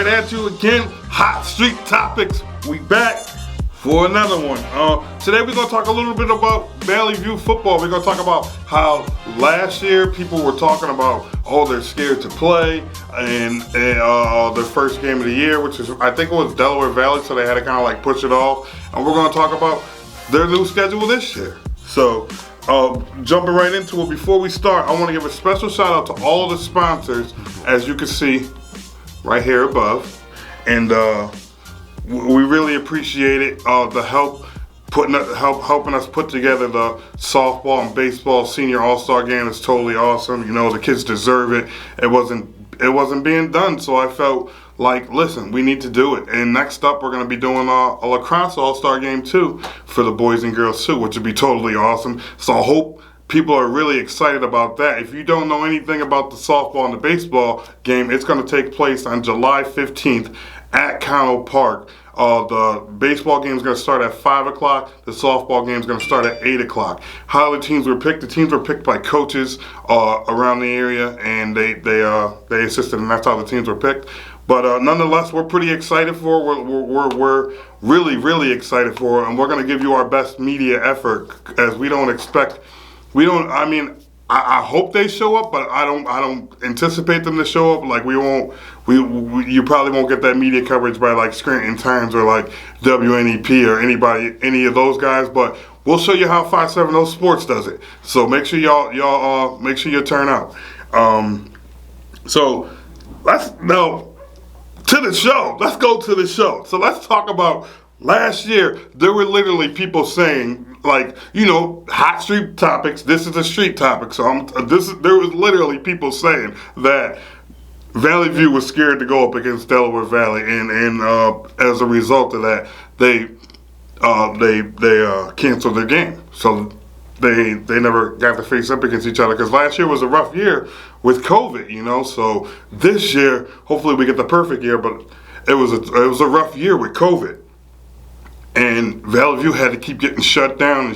right at you again. Hot Street Topics. We back for another one. Today we're going to talk a little bit about Valley View football. We're going to talk about how last year people were talking about, oh, they're scared to play, and their first game of the year, which is, I think it was Delaware Valley, so they had to kind of like push it off. And we're going to talk about their new schedule this year. So, jumping right into it, before we start, I want to give a special shout out to all the sponsors, as you can see right here above. And we really appreciate it, the help helping us put together the softball and baseball senior all-star game. Is totally awesome. You know, the kids deserve it. It wasn't being done, so I felt like, listen, we need to do it. And next up, we're going to be doing a lacrosse all-star game too for the boys and girls too, which would be totally awesome. So I hope people are really excited about that. If you don't know anything about the softball and the baseball game, it's going to take place on July 15th at Connell Park. The baseball game is going to start at 5 o'clock. The softball game is going to start at 8 o'clock. How the teams were picked? The teams were picked by coaches around the area, and they assisted, and that's how the teams were picked. But nonetheless, we're pretty excited for it. We're really, really excited for it, and we're going to give you our best media effort, as I hope they show up, but I don't anticipate them to show up. Like, you probably won't get that media coverage by like Scranton Times or like WNEP or any of those guys, but we'll show you how 570 Sports does it. So make sure y'all make sure you turn out. So let's go to the show. Let's go to the show. So let's talk about last year. There were literally people saying, like, you know, hot street topics. This is a street topic. So there was literally people saying that Valley View was scared to go up against Delaware Valley, and as a result of that, they canceled their game. So they never got to face up against each other, because last year was a rough year with COVID, you know. So this year, hopefully we get the perfect year, but it was a rough year with COVID. And Valley View had to keep getting shut down. And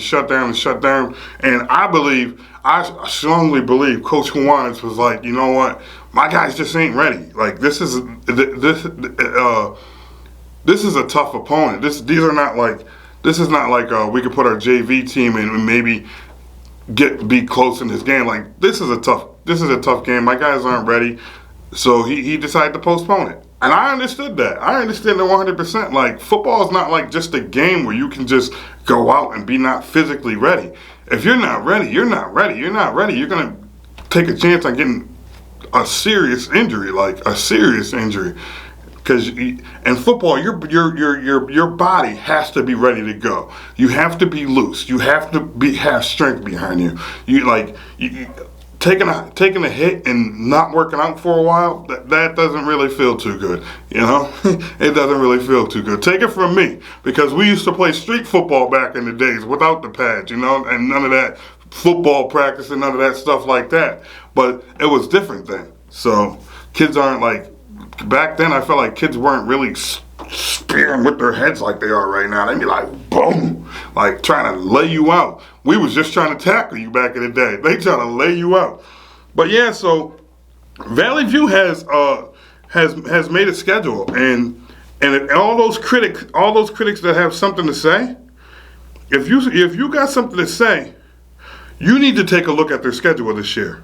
I strongly believe Coach Juanes was like, you know what, my guys just ain't ready. Like, this is a tough opponent. This is not like we could put our JV team in and maybe be close in this game. Like, this is a tough game. My guys aren't ready. So he decided to postpone it. And I understood that. I understand it 100%. Like, football is not like just a game where you can just go out and be not physically ready. If you're not ready, you're not ready. You're not ready. You're going to take a chance on getting a serious injury, Because in football, your body has to be ready to go. You have to be loose. You have to have strength behind you. Taking a hit and not working out for a while, that doesn't really feel too good, you know? It doesn't really feel too good. Take it from me, because we used to play street football back in the days without the pads, you know, and none of that football practice and none of that stuff like that. But it was different then. So kids aren't like, back then I felt like kids weren't really spearing with their heads like they are right now. They'd be like, boom, like trying to lay you out. We was just trying to tackle you back in the day. They trying to lay you out. But yeah, so Valley View has made a schedule, and all those critics that have something to say, if you got something to say, you need to take a look at their schedule this year.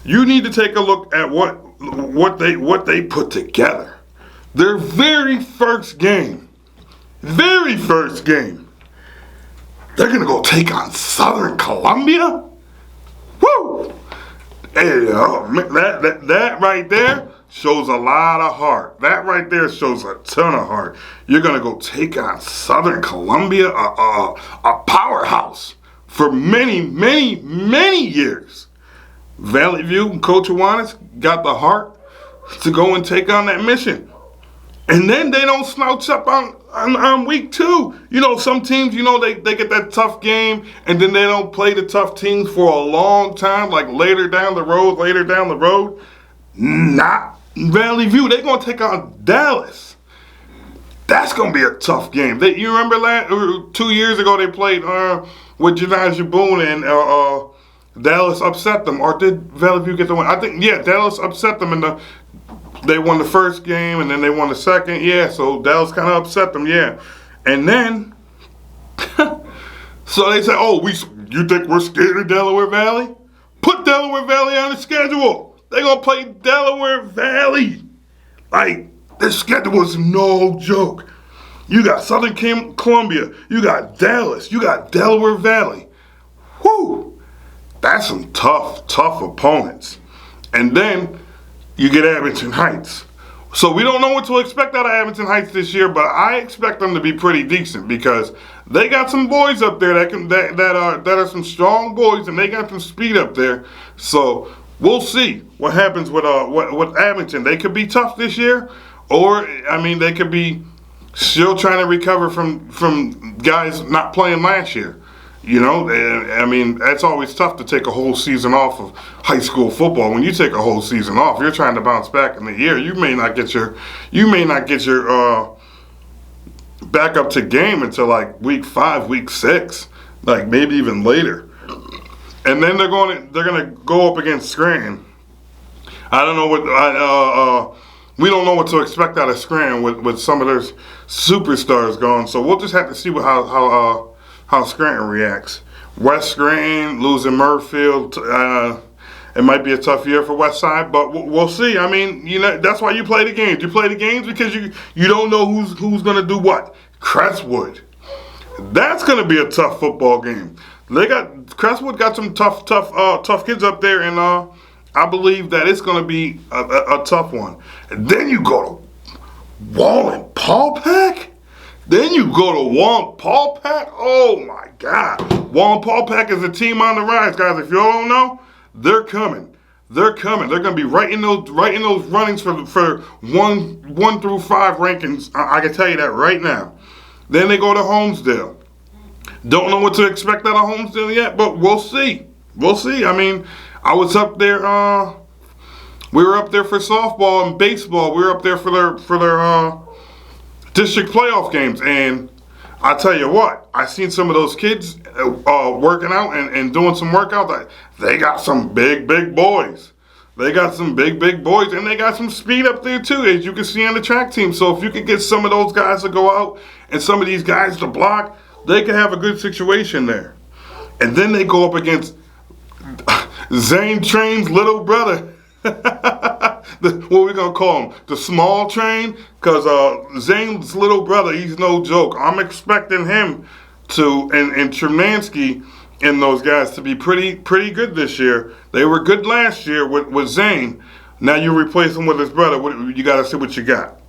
You need to take a look at what they put together. Their very first game, they're going to go take on Southern Columbia? Woo! Hey, that right there shows a lot of heart. That right there shows a ton of heart. You're going to go take on Southern Columbia, a powerhouse for many, many, many years. Valley View and Coach Juanes got the heart to go and take on that mission. And then they don't slouch up on week 2. You know, some teams, you know, they get that tough game, and then they don't play the tough teams for a long time, like later down the road. Not Valley View. They're going to take on Dallas. That's going to be a tough game. You remember 2 years ago they played with Janaja Boone, and Dallas upset them. Or did Valley View get the win? I think, yeah, Dallas upset them in the they won the first game and then they won the second. Yeah, so Dallas kind of upset them. Yeah, and then so they say, "Oh, you think we're scared of Delaware Valley? Put Delaware Valley on the schedule. They're gonna play Delaware Valley. Like, this schedule is no joke. You got Southern Columbia, you got Dallas, you got Delaware Valley. Whew, that's some tough opponents. And then you get Abington Heights. So we don't know what to expect out of Abington Heights this year, but I expect them to be pretty decent because they got some boys up there that are some strong boys, and they got some speed up there. So we'll see what happens with Abington. They could be tough this year, or I mean they could be still trying to recover from guys not playing last year. You know, I mean, that's always tough to take a whole season off of high school football. When you take a whole season off, you're trying to bounce back in the year. You may not get your back up to game until like week 5, week 6, like maybe even later. And then they're gonna go up against Scranton. I don't know what we don't know what to expect out of Scranton with some of their superstars gone. So we'll just have to see how Scranton reacts. West Scranton losing Murfield. It might be a tough year for West Side, but we'll see. I mean, you know, that's why you play the games. You play the games because you don't know who's going to do what. Crestwood. That's going to be a tough football game. Crestwood got some tough kids up there, and I believe that it's going to be a tough one. And then you go to Wallen Paul Pack. Then you go to Wallen Paul Pack. Oh my God, Wallen Paul Pack is a team on the rise, guys. If y'all don't know, they're coming. They're coming. They're gonna be right in those runnings for 1 through 5 rankings. I can tell you that right now. Then they go to Holmesdale. Don't know what to expect out of Holmesdale yet, but we'll see. We'll see. I mean, I was up there. We were up there for softball and baseball. We were up there for their district playoff games, and I tell you what, I seen some of those kids working out and doing some workout. They got some big boys. They got some big boys, and they got some speed up there too, as you can see on the track team. So if you could get some of those guys to go out and some of these guys to block, they can have a good situation there. And then they go up against Zane Train's little brother. What we gonna call him? The small train? Because Zane's little brother, he's no joke. I'm expecting him to, and Tremansky and those guys to be pretty good this year. They were good last year with Zane. Now you replace him with his brother. You got to see what you got.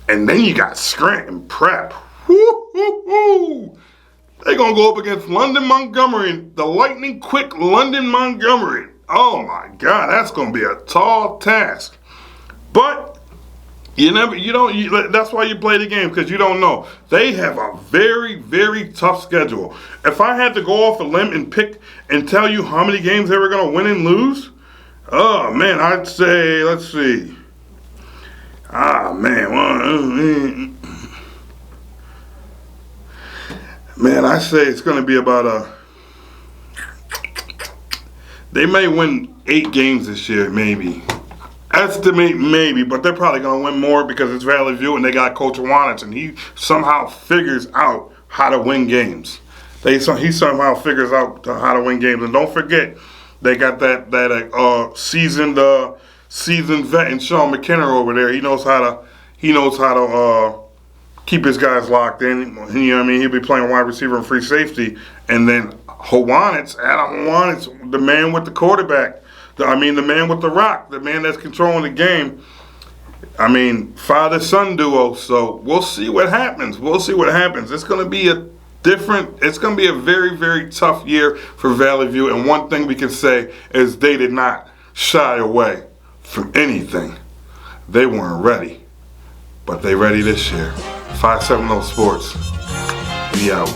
And then you got Scranton Prep. Woo-hoo-hoo. They're going to go up against London Montgomery, the lightning quick London Montgomery. Oh my God, that's going to be a tall task. But that's why you play the game, because you don't know. They have a very tough schedule. If I had to go off a limb and pick and tell you how many games they were going to win and lose, oh man, I'd say, let's see. Man, I say it's going to be about they may win 8 games this year, maybe. Estimate maybe, but they're probably going to win more because it's Valley View and they got Coach Wanitz, and he somehow figures out how to win games. He somehow figures out how to win games. And don't forget, they got that seasoned vet in Sean McKenna over there. He knows how to keep his guys locked in. You know what I mean? He'll be playing wide receiver and free safety. And then Adam Howanitz, the man with the quarterback. The man with the rock, the man that's controlling the game. I mean, father-son duo. So we'll see what happens. It's going to be a very tough year for Valley View. And one thing we can say is they did not shy away from anything. They weren't ready, but they ready this year. 570 Sports. We out.